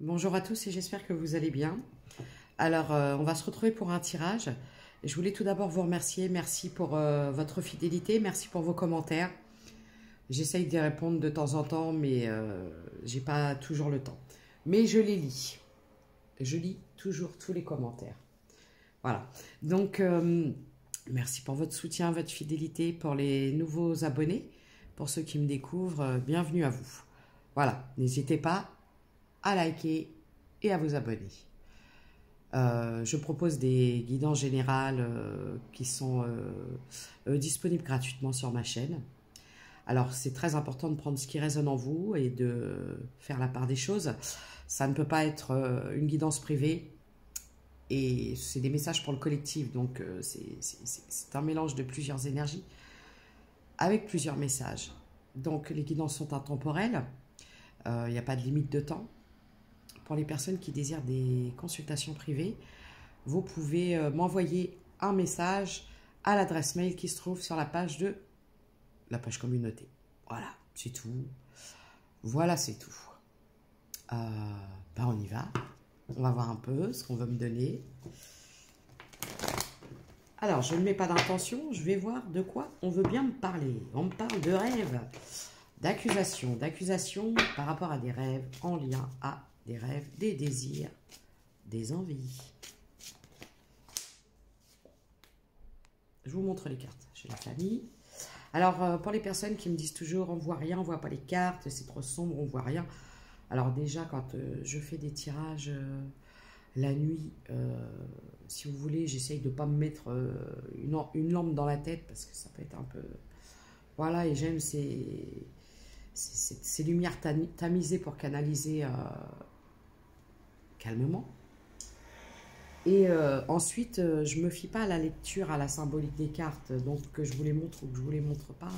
Bonjour à tous et j'espère que vous allez bien. Alors, on va se retrouver pour un tirage. Je voulais tout d'abord vous remercier. Merci pour votre fidélité. Merci pour vos commentaires. J'essaye d'y répondre de temps en temps, mais j'ai pas toujours le temps. Mais je les lis. Je lis toujours tous les commentaires. Voilà. Donc, merci pour votre soutien, votre fidélité, pour les nouveaux abonnés. Pour ceux qui me découvrent, bienvenue à vous. Voilà. N'hésitez pas à liker et à vous abonner. Je propose des guidances générales qui sont disponibles gratuitement sur ma chaîne. Alors, c'est très important de prendre ce qui résonne en vous et de faire la part des choses. Ça ne peut pas être une guidance privée et c'est des messages pour le collectif. Donc, c'est un mélange de plusieurs énergies avec plusieurs messages. Donc, les guidances sont intemporelles. Il n'y a pas de limite de temps. Pour les personnes qui désirent des consultations privées, vous pouvez m'envoyer un message à l'adresse mail qui se trouve sur la page communauté. Voilà, c'est tout. Voilà, c'est tout. On y va. On va voir un peu ce qu'on veut me donner. Alors, je ne mets pas d'intention. Je vais voir de quoi on veut bien me parler. On me parle de rêves, d'accusations par rapport à des rêves en lien à des rêves, des désirs, des envies. Je vous montre les cartes chez la famille. Alors, pour les personnes qui me disent toujours, on ne voit rien, on ne voit pas les cartes, c'est trop sombre, on ne voit rien. Alors déjà, quand je fais des tirages la nuit, si vous voulez, j'essaye de ne pas me mettre une lampe dans la tête, parce que ça peut être un peu... Voilà, et j'aime ces lumières tamisées pour canaliser calmement. Et ensuite, je ne me fie pas à la lecture, à la symbolique des cartes, donc que je vous les montre ou que je ne vous les montre pas.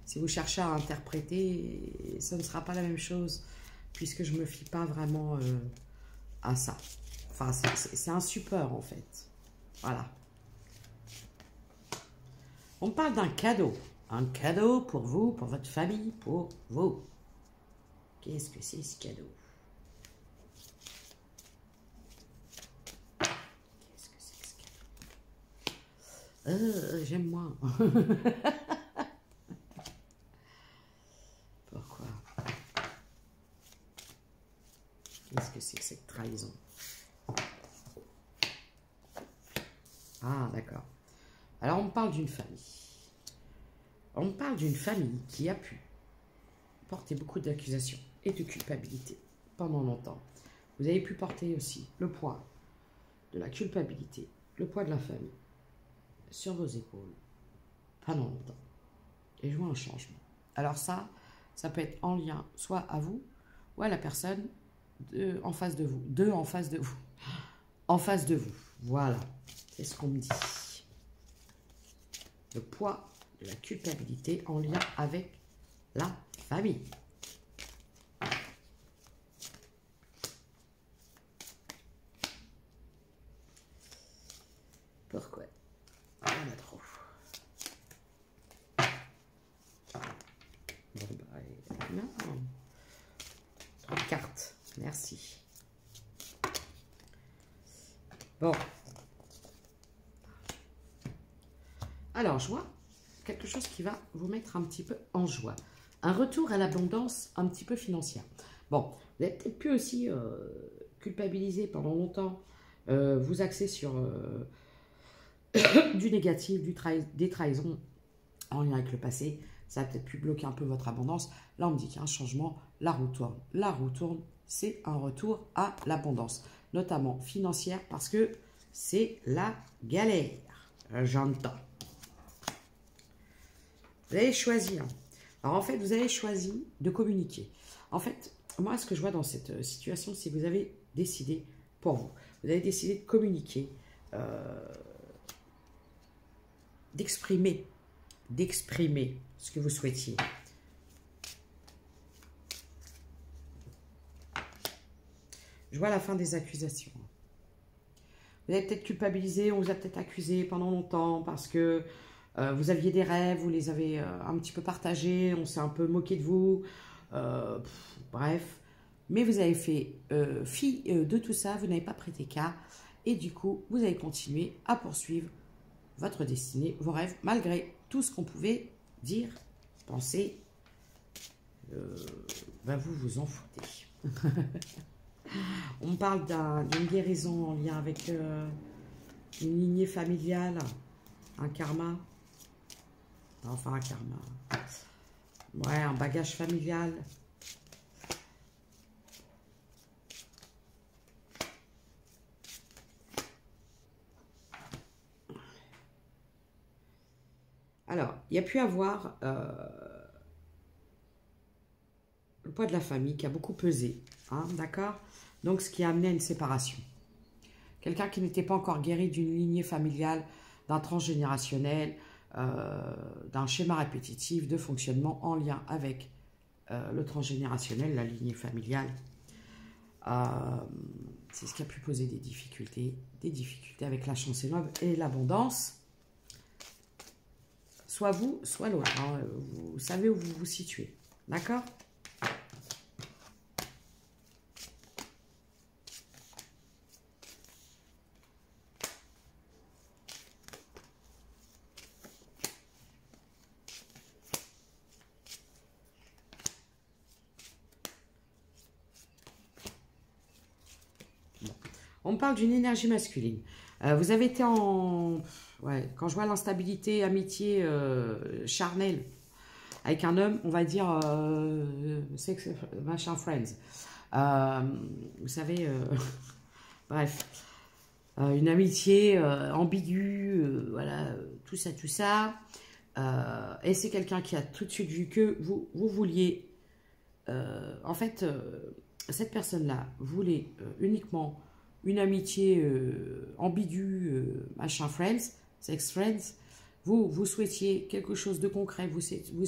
Si vous cherchez à interpréter, ce ne sera pas la même chose, puisque je ne me fie pas vraiment à ça. Enfin, c'est un support, en fait. Voilà. On parle d'un cadeau. Un cadeau pour vous, pour votre famille, pour vous. Qu'est-ce que c'est ce cadeau ? J'aime moins. Pourquoi? Qu'est-ce que c'est que cette trahison? Ah, d'accord. Alors, on me parle d'une famille. On me parle d'une famille qui a pu porter beaucoup d'accusations et de culpabilité pendant longtemps. Vous avez pu porter aussi le poids de la culpabilité, le poids de la famille sur vos épaules pendant longtemps. Et je vois un changement. Alors ça peut être en lien soit à vous ou à la personne en face de vous. En face de vous. En face de vous. Voilà. C'est ce qu'on me dit. Le poids de la culpabilité en lien avec la famille. Pourquoi? Il y en a trop. Bon, non. 3 cartes. Merci. Bon. Alors, je vois quelque chose qui va vous mettre un petit peu en joie. Un retour à l'abondance un petit peu financière. Bon, vous avez peut-être pu aussi culpabiliser pendant longtemps, vous axer sur du négatif, des trahisons en lien avec le passé. Ça a peut-être pu bloquer un peu votre abondance. Là, on me dit qu'il y a un changement, la roue tourne. La roue tourne, c'est un retour à l'abondance, notamment financière, parce que c'est la galère. J'entends. Vous allez choisir. Alors, en fait, vous avez choisi de communiquer. En fait, moi, ce que je vois dans cette situation, c'est que vous avez décidé pour vous. Vous avez décidé de communiquer, d'exprimer ce que vous souhaitiez. Je vois la fin des accusations. Vous avez peut-être culpabilisé, on vous a peut-être accusé pendant longtemps parce que vous aviez des rêves, vous les avez un petit peu partagés, on s'est un peu moqué de vous. Bref, mais vous avez fait fi de tout ça, vous n'avez pas prêté cas, et du coup, vous avez continué à poursuivre votre destinée, vos rêves, malgré tout ce qu'on pouvait dire, penser, ben vous vous en foutez. On me parle d'une guérison en lien avec une lignée familiale, un karma, enfin un karma, ouais, un bagage familial. Alors, il y a pu avoir le poids de la famille qui a beaucoup pesé, hein, d'accord? Donc, ce qui a amené à une séparation. Quelqu'un qui n'était pas encore guéri d'une lignée familiale, d'un transgénérationnel, d'un schéma répétitif de fonctionnement en lien avec le transgénérationnel, la lignée familiale. C'est ce qui a pu poser des difficultés avec la chance et l'abondance. Soit vous, soit l'autre. Hein. Vous savez où vous vous situez. D'accord ? On parle d'une énergie masculine. Vous avez été en... Ouais, quand je vois l'instabilité, amitié charnelle avec un homme, on va dire sex, machin, friends. Vous savez, bref. Une amitié ambiguë, voilà, tout ça, tout ça. Et c'est quelqu'un qui a tout de suite vu que vous vouliez... en fait, cette personne-là voulait uniquement... une amitié ambiguë, machin friends, sex friends, vous souhaitiez quelque chose de concret, vous souhaitiez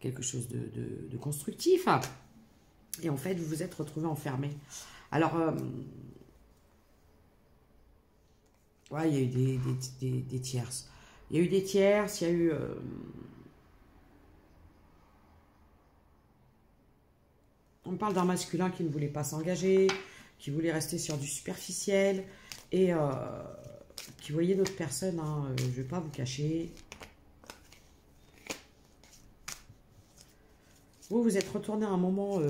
quelque chose de constructif, et en fait, vous vous êtes retrouvé enfermé. Alors, ouais, il y a eu des tierces. Il y a eu des tierces, il y a eu... on parle d'un masculin qui ne voulait pas s'engager, qui voulait rester sur du superficiel et qui voyait d'autres personnes, hein, je ne vais pas vous cacher. Vous, vous êtes retourné à un moment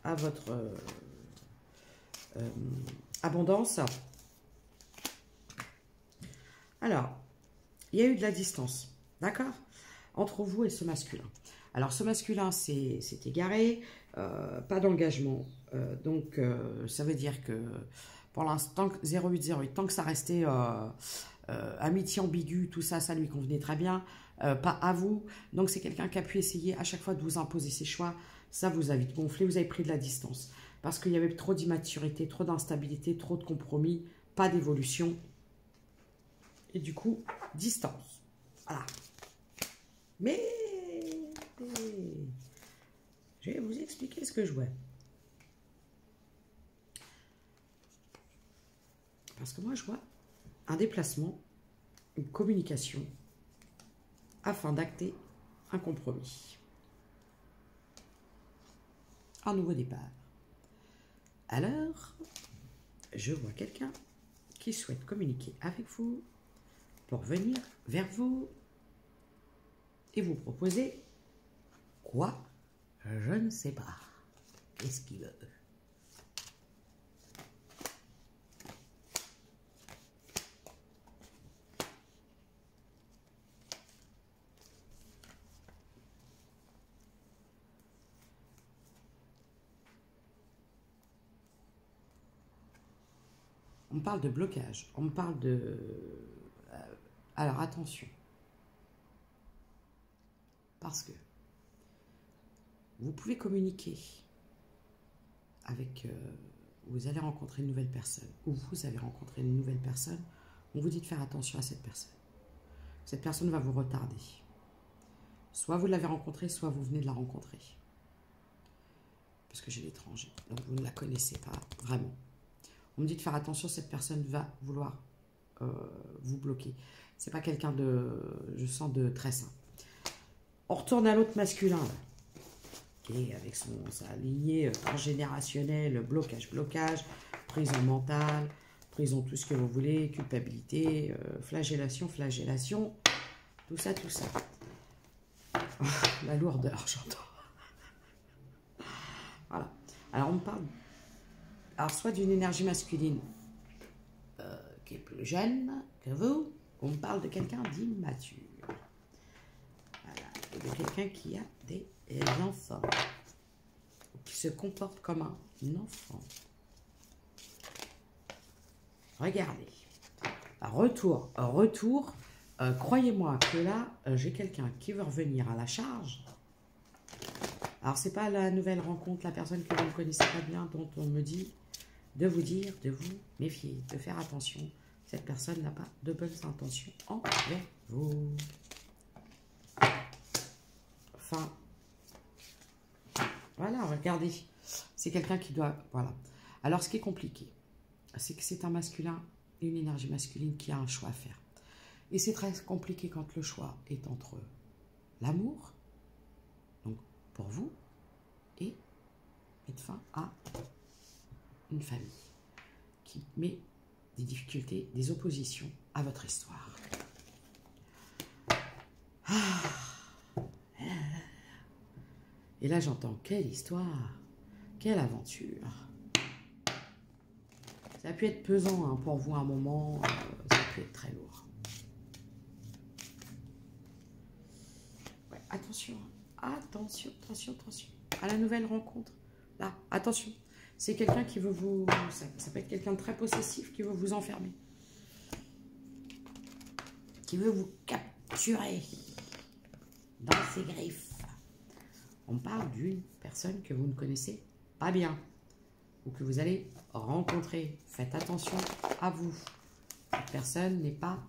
à votre abondance. Alors, il y a eu de la distance, d'accord, entre vous et ce masculin. Alors, ce masculin s'est égaré, pas d'engagement. Donc, ça veut dire que pour l'instant, 0808, tant que ça restait amitié ambiguë, tout ça, ça lui convenait très bien. Pas à vous. Donc, c'est quelqu'un qui a pu essayer à chaque fois de vous imposer ses choix. Ça vous a vite gonflé, vous avez pris de la distance. Parce qu'il y avait trop d'immaturité, trop d'instabilité, trop de compromis, pas d'évolution. Et du coup, distance. Voilà. Mais... je vais vous expliquer ce que je vois. Parce que moi, je vois un déplacement, une communication, afin d'acter un compromis. Un nouveau départ. Alors, je vois quelqu'un qui souhaite communiquer avec vous pour venir vers vous et vous proposer quoi? Je ne sais pas. Qu'est-ce qu'il veut? On me parle de blocage. On me parle de... alors, attention. Parce que vous pouvez communiquer avec... vous allez rencontrer une nouvelle personne. Ou vous avez rencontré une nouvelle personne. On vous dit de faire attention à cette personne. Cette personne va vous retarder. Soit vous l'avez rencontrée, soit vous venez de la rencontrer. Parce que j'ai l'étranger. Donc vous ne la connaissez pas vraiment. On me dit de faire attention, cette personne va vouloir vous bloquer. C'est pas quelqu'un de, je sens, de très sain. On retourne à l'autre masculin, là. Okay, avec sa lignée transgénérationnelle, blocage, prison mentale, prison tout ce que vous voulez, culpabilité, flagellation, tout ça. La lourdeur, j'entends. Voilà. Alors, on parle soit d'une énergie masculine qui est plus jeune que vous, on parle de quelqu'un d'immature. Voilà. Et de quelqu'un qui a des enfants, qui se comporte comme un enfant. Regardez. Retour. Croyez-moi que là, j'ai quelqu'un qui veut revenir à la charge. Alors, c'est pas la nouvelle rencontre, la personne que vous ne connaissez pas bien, dont on me dit de vous dire, de vous méfier, de faire attention. Cette personne n'a pas de bonnes intentions envers vous. Enfin, voilà, regardez. C'est quelqu'un qui doit... Voilà. Alors, ce qui est compliqué, c'est que c'est un masculin, une énergie masculine qui a un choix à faire. Et c'est très compliqué quand le choix est entre l'amour, donc pour vous, et mettre fin à une famille qui met des difficultés, des oppositions à votre histoire. Et là, j'entends quelle histoire, quelle aventure. Ça a pu être pesant hein, pour vous à un moment, ça a pu être très lourd. Ouais, attention, attention à la nouvelle rencontre. Là, attention, c'est quelqu'un qui veut vous... Ça peut être quelqu'un de très possessif qui veut vous enfermer. Qui veut vous capturer dans ses griffes. On parle d'une personne que vous ne connaissez pas bien ou que vous allez rencontrer. Faites attention à vous. Cette personne n'est pas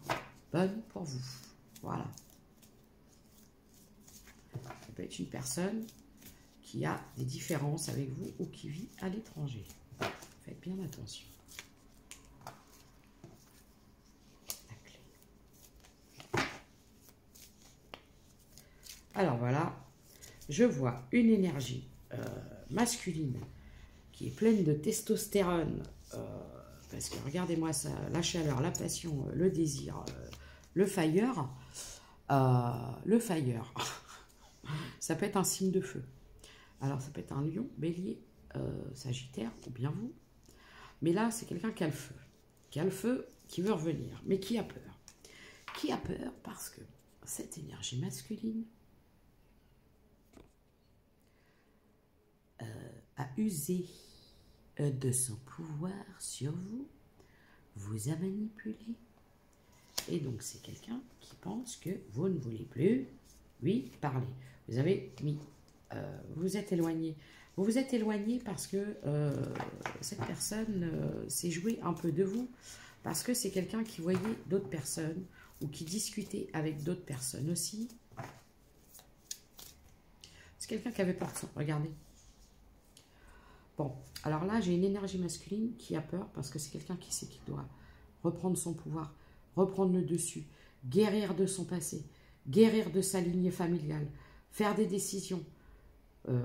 bonne pour vous. Voilà. Ça peut être une personne qui a des différences avec vous ou qui vit à l'étranger. Faites bien attention. La clé. Alors voilà. Je vois une énergie masculine qui est pleine de testostérone, parce que regardez-moi ça, la chaleur, la passion, le désir, le fire, ça peut être un signe de feu. Alors ça peut être un lion, bélier, sagittaire, ou bien vous. Mais là, c'est quelqu'un qui a le feu, qui veut revenir, mais qui a peur. Qui a peur parce que cette énergie masculine a usé de son pouvoir sur vous, vous a manipulé. Et donc, c'est quelqu'un qui pense que vous ne voulez plus lui parler. Vous avez mis, vous êtes éloigné. Vous vous êtes éloigné parce que cette personne s'est jouée un peu de vous, parce que c'est quelqu'un qui voyait d'autres personnes ou qui discutait avec d'autres personnes aussi. C'est quelqu'un qui avait peur de ça. Regardez. Bon, alors là, j'ai une énergie masculine qui a peur parce que c'est quelqu'un qui sait qu'il doit reprendre son pouvoir, reprendre le dessus, guérir de son passé, guérir de sa lignée familiale, faire des décisions,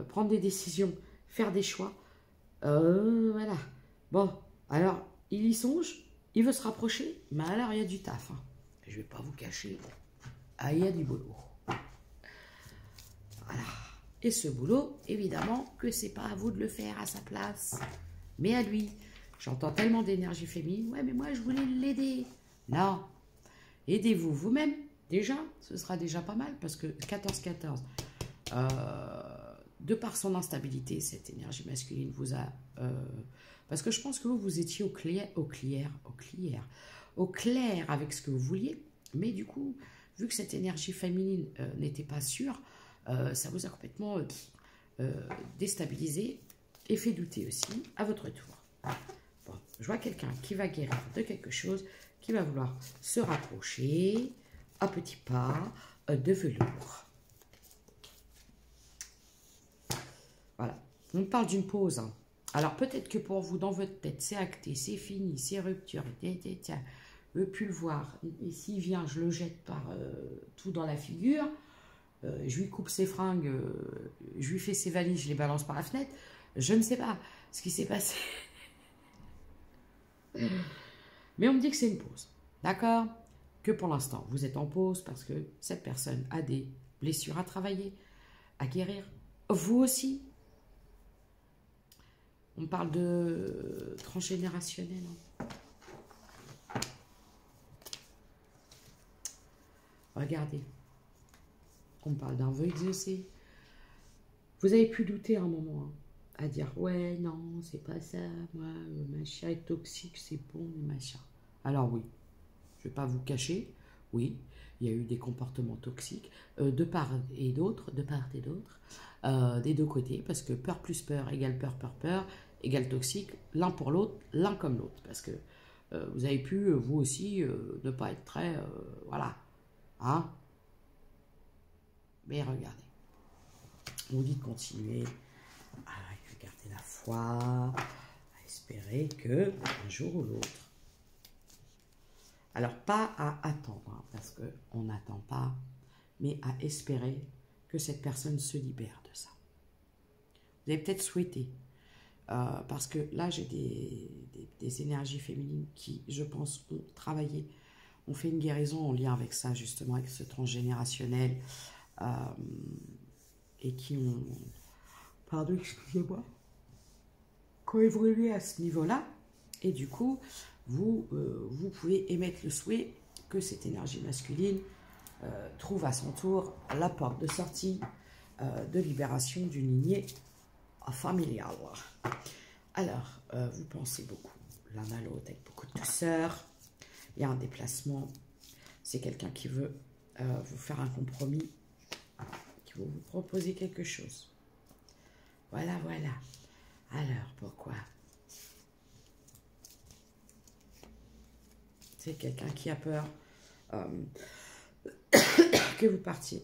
prendre des décisions, faire des choix. Voilà. Bon, alors, il y songe, il veut se rapprocher, mais alors il y a du taf. Hein. Je ne vais pas vous cacher. Ah, il y a du boulot. Voilà. Et ce boulot, évidemment, que c'est pas à vous de le faire à sa place, mais à lui. J'entends tellement d'énergie féminine. Ouais, mais moi, je voulais l'aider. Non. Aidez-vous vous-même. Déjà, ce sera déjà pas mal, parce que 14-14, de par son instabilité, cette énergie masculine vous a... parce que je pense que vous étiez au clair avec ce que vous vouliez, mais du coup, vu que cette énergie féminine n'était pas sûre, ça vous a complètement déstabilisé et fait douter aussi à votre tour. Bon, je vois quelqu'un qui va guérir de quelque chose, qui va vouloir se rapprocher à petits pas de velours. Voilà, on parle d'une pause. Hein. Alors peut-être que pour vous, dans votre tête, c'est acté, c'est fini, c'est rupture, tiens, je ne veux plus le voir. Et s'il vient, je le jette par tout dans la figure. je lui coupe ses fringues, je lui fais ses valises, je les balance par la fenêtre. Je ne sais pas ce qui s'est passé. Mais on me dit que c'est une pause. D'accord? Que pour l'instant, vous êtes en pause parce que cette personne a des blessures à travailler, à guérir. Vous aussi. On parle de transgénérationnel. Regardez. On parle d'un vœu exaucé. Vous avez pu douter un moment, hein, à dire, ouais, non, c'est pas ça, moi, machin est toxique, c'est bon, machin. Alors oui, je ne vais pas vous cacher, oui, il y a eu des comportements toxiques de part et d'autre, des deux côtés, parce que peur plus peur égale peur égale toxique, l'un pour l'autre, l'un comme l'autre, parce que vous avez pu, vous aussi, ne pas être très, voilà, hein. Mais regardez, on vous dit de continuer à garder la foi, à espérer que un jour ou l'autre. Alors, pas à attendre, hein, parce qu'on n'attend pas, mais à espérer que cette personne se libère de ça. Vous avez peut-être souhaité, parce que là, j'ai des énergies féminines qui, je pense, ont travaillé, ont fait une guérison en lien avec ça, justement, avec ce transgénérationnel, et qui ont, pardon, excusez-moi, qui ont évolué à ce niveau-là, et du coup, vous pouvez émettre le souhait que cette énergie masculine trouve à son tour la porte de sortie de libération d'une lignée familiale. Alors, vous pensez beaucoup l'un à l'autre avec beaucoup de douceur. Il y a un déplacement. C'est quelqu'un qui veut vous faire un compromis, qui veut vous proposer quelque chose. Voilà, voilà. Alors, pourquoi ? C'est quelqu'un qui a peur que vous partiez.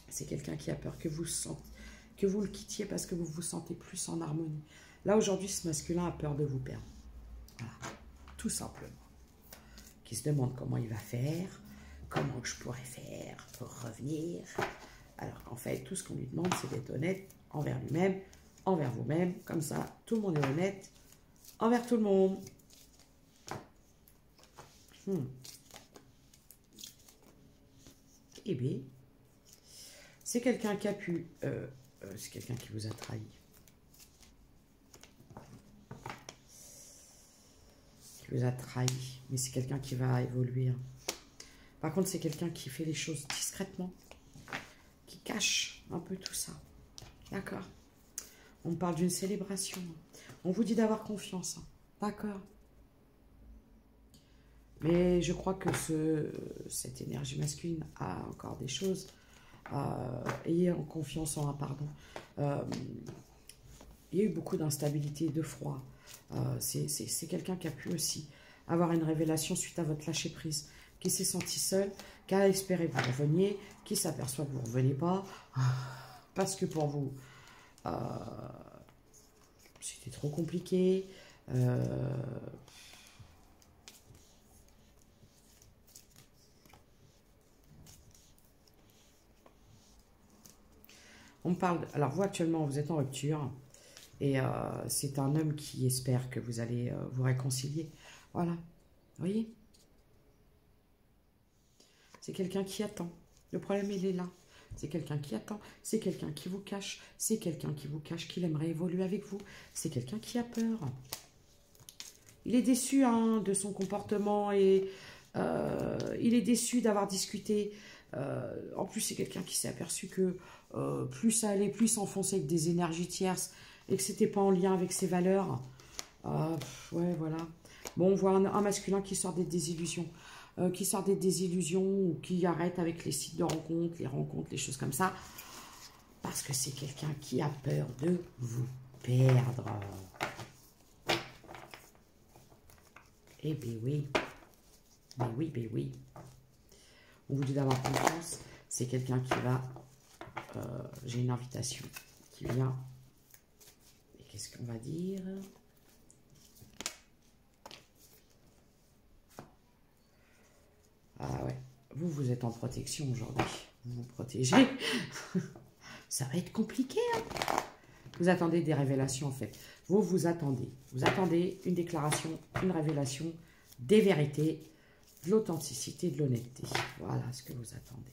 C'est quelqu'un qui a peur que vous le quittiez parce que vous vous sentez plus en harmonie. Là, aujourd'hui, ce masculin a peur de vous perdre. Voilà. Tout simplement. Qui se demande comment il va faire, comment je pourrais faire pour revenir. Alors qu'en fait, tout ce qu'on lui demande, c'est d'être honnête envers lui-même, envers vous-même. Comme ça, tout le monde est honnête envers tout le monde. Eh bien, c'est quelqu'un qui a pu... c'est quelqu'un qui vous a trahi. Qui vous a trahi. Mais c'est quelqu'un qui va évoluer. Hein. Par contre, c'est quelqu'un qui fait les choses discrètement. Qui cache un peu tout ça. D'accord? On parle d'une célébration. On vous dit d'avoir confiance. Hein. D'accord? Mais je crois que cette énergie masculine a encore des choses. Ayez confiance en un, pardon. Il y a eu beaucoup d'instabilité, de froid. C'est quelqu'un qui a pu aussi avoir une révélation suite à votre lâcher-prise, qui s'est senti seul, qui a espéré que vous reveniez, qui s'aperçoit que vous ne revenez pas, parce que pour vous, c'était trop compliqué. On parle, alors vous actuellement vous êtes en rupture et c'est un homme qui espère que vous allez vous réconcilier. Voilà, vous voyez? C'est quelqu'un qui attend. Le problème il est là. C'est quelqu'un qui attend. C'est quelqu'un qui vous cache. C'est quelqu'un qui vous cache qu'il aimerait évoluer avec vous. C'est quelqu'un qui a peur. Il est déçu hein, de son comportement et il est déçu d'avoir discuté. En plus, c'est quelqu'un qui s'est aperçu que plus ça allait, plus s'enfonçait avec des énergies tierces et que c'était pas en lien avec ses valeurs. Ouais, voilà. Bon, on voit un masculin qui sort des désillusions. Ou qui arrête avec les sites de rencontres, les choses comme ça. Parce que c'est quelqu'un qui a peur de vous perdre. Eh bien oui. Ben oui, ben oui. On vous dit d'avoir confiance. C'est quelqu'un qui va... J'ai une invitation qui vient. Et qu'est-ce qu'on va dire? Ah ouais. Vous êtes en protection aujourd'hui. vous protéger. Ça va être compliqué. Hein. Vous attendez des révélations, en fait. Vous attendez. Vous attendez une déclaration, une révélation, des vérités, de l'authenticité, de l'honnêteté. Voilà ce que vous attendez.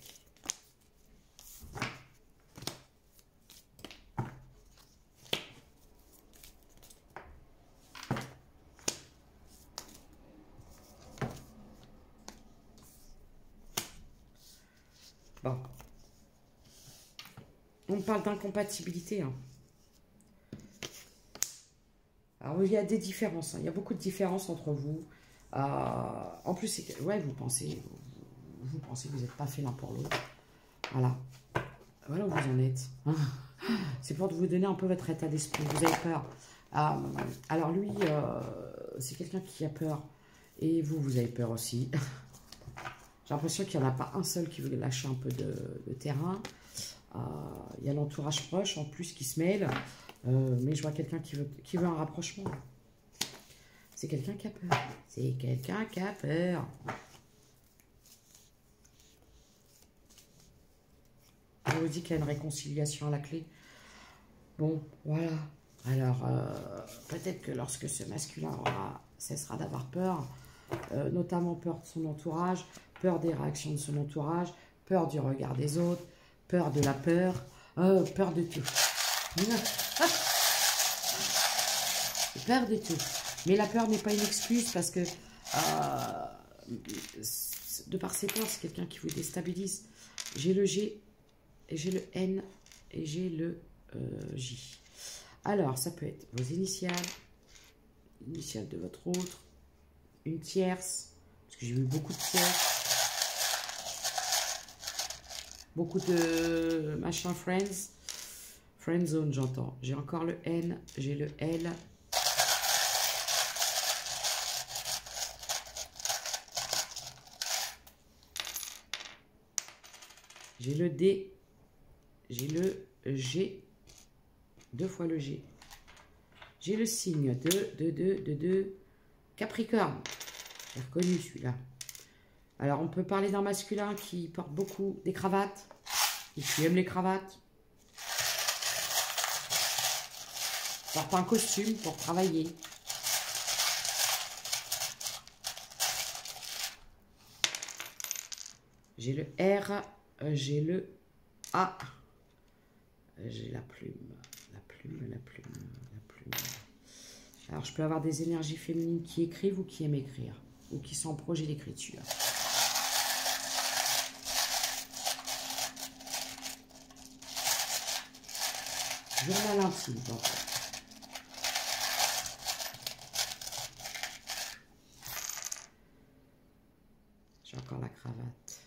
Bon. On parle d'incompatibilité. Hein. Alors, il y a des différences. Hein. Il y a beaucoup de différences entre vous. En plus, ouais, vous pensez que vous n'êtes pas fait l'un pour l'autre. Voilà. Voilà où vous en êtes. C'est pour vous donner un peu votre état d'esprit. Vous avez peur. Alors lui, c'est quelqu'un qui a peur. Et vous avez peur aussi. J'ai l'impression qu'il n'y en a pas un seul qui veut lâcher un peu de terrain. Il y a l'entourage proche en plus qui se mêle. Mais je vois quelqu'un qui veut un rapprochement. C'est quelqu'un qui a peur. C'est quelqu'un qui a peur. Je vous dis qu'il y a une réconciliation à la clé. Bon, voilà. Alors, peut-être que lorsque ce masculin cessera d'avoir peur, notamment peur de son entourage, peur des réactions de son entourage, peur du regard des autres, peur de la peur, peur de tout. Peur de tout. Mais la peur n'est pas une excuse parce que de par ses peurs, c'est quelqu'un qui vous déstabilise. J'ai le G, et j'ai le N, et j'ai le J. Alors, ça peut être vos initiales, l'initiale de votre autre, une tierce, parce que j'ai vu beaucoup de tierces, beaucoup de machin friends, friend zone j'entends. J'ai encore le N, j'ai le L. J'ai le D, j'ai le G, 2 fois le G. J'ai le signe de Capricorne. J'ai reconnu celui-là. Alors, on peut parler d'un masculin qui porte beaucoup des cravates, et qui aime les cravates. Porte un costume pour travailler. J'ai le R, j'ai le A. J'ai la plume. La plume. Alors, je peux avoir des énergies féminines qui écrivent ou qui aiment écrire. Ou qui sont en projet d'écriture. Journal intime, donc. J'ai encore la cravate.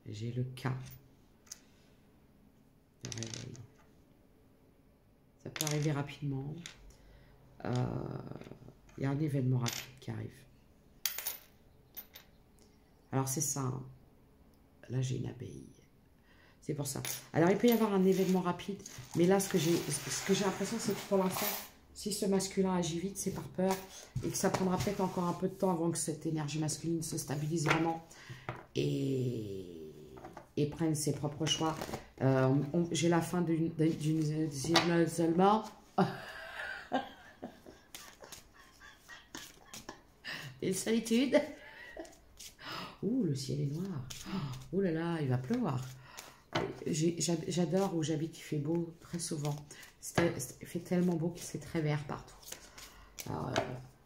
J'ai le K. Le réveil. Ça peut arriver rapidement. Il y a un événement rapide qui arrive. Alors c'est ça. Hein. Là j'ai une abeille. C'est pour ça. Alors il peut y avoir un événement rapide. Mais là ce que j'ai l'impression c'est que pour l'instant, si ce masculin agit vite, c'est par peur. Et que ça prendra peut-être encore un peu de temps avant que cette énergie masculine se stabilise vraiment. Et prenne ses propres choix. J'ai la fin d'une isolement. Une solitude. Ouh, le ciel est noir. Ouh là là, il va pleuvoir. J'adore où j'habite, il fait beau très souvent. Il fait tellement beau qu'il c'est très vert partout. Alors,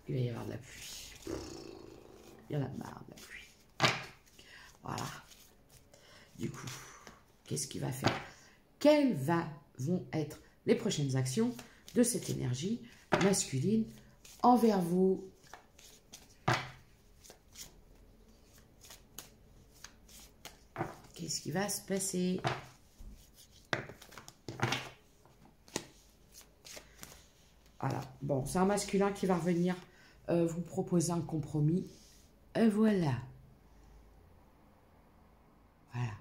il va y avoir de la pluie. Il y en a marre de la pluie. Voilà. Du coup, qu'est-ce qu'il va faire? Quelles vont être les prochaines actions de cette énergie masculine envers vous? Qu'est-ce qui va se passer? Voilà. Bon, c'est un masculin qui va revenir vous proposer un compromis. Et voilà. Voilà.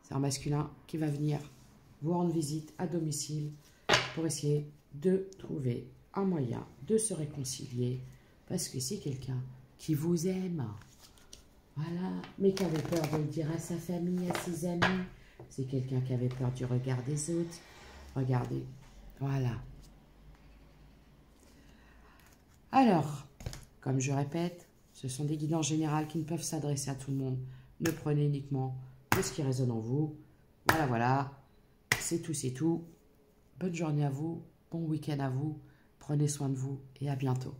C'est un masculin qui va venir vous rendre visite à domicile pour essayer de trouver un moyen de se réconcilier parce que c'est quelqu'un qui vous aime. Voilà, mais qui avait peur de le dire à sa famille, à ses amis. C'est quelqu'un qui avait peur du regard des autres. Regardez, voilà. Alors, comme je répète, ce sont des guidances générales qui ne peuvent s'adresser à tout le monde. Ne prenez uniquement que ce qui résonne en vous. Voilà, voilà. C'est tout, c'est tout. Bonne journée à vous, bon week-end à vous. Prenez soin de vous et à bientôt.